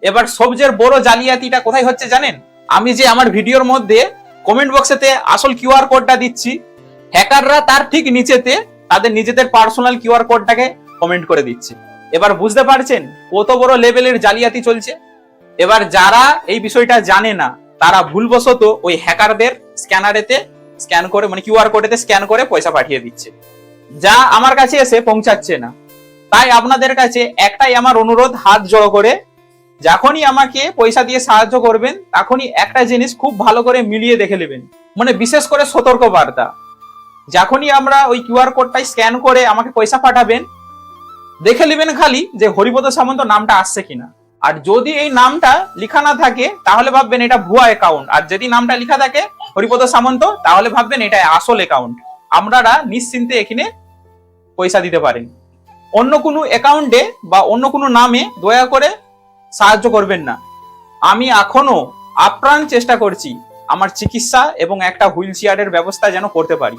এবার সবচেয়ে বড় জালিয়াতিটা কোথায় হচ্ছে জানেন? আমি যে আমার ভিডিওর মধ্যে কমেন্ট বক্সেতে আসল কিউআর কোডটা দিচ্ছি, হ্যাকাররা তার ঠিক নিচেতে তাদের নিজেদের পার্সোনাল কিউআর কোডটাকে কমেন্ট করে দিচ্ছে। এবার বুঝতে পারছেন কত বড় লেভেলের জালিয়াতি চলছে। এবার যারা এই বিষয়টা জানে না তারা ভুলবশত ওই হ্যাকারদের স্ক্যানারেতে স্ক্যান করে, মানে কিউআর কোডেতে স্ক্যান করে পয়সা পাঠিয়ে দিচ্ছে, যা আমার কাছে এসে পৌঁছাচ্ছে না। তাই আপনাদের কাছে একটাই আমার অনুরোধ, হাত জড়ো করে যখনই আমাকে পয়সা দিয়ে সাহায্য করবেন তখনই একটা জিনিস খুব ভালো করে মিলিয়ে দেখে নেবেন, মানে বিশেষ করে সতর্ক বার্তা। যখনই আমরা ওই কিউআর কোডটাই স্ক্যান করে আমাকে পয়সা পাঠাবেন, দেখে নেবেন খালি যে হরিপদ সামন্ত নামটা আসছে কিনা। আর যদি এই নামটা লেখা না থাকে তাহলে ভাববেন এটা ভুয়া অ্যাকাউন্ট, আর যদি নামটা লেখা থাকে হরিপদ সামন্ত তাহলে ভাববেন এটা আসল অ্যাকাউন্ট। আপনারা নিশ্চিন্তে এখানে পয়সা দিতে পারেন। অন্য কোনো অ্যাকাউন্টে বা অন্য কোনো নামে দয়া করে সাহায্য করবেন না। আমি এখনো আপ্রাণ চেষ্টা করছি আমার চিকিৎসা এবং একটা হুইল চেয়ারের ব্যবস্থা যেন করতে পারি।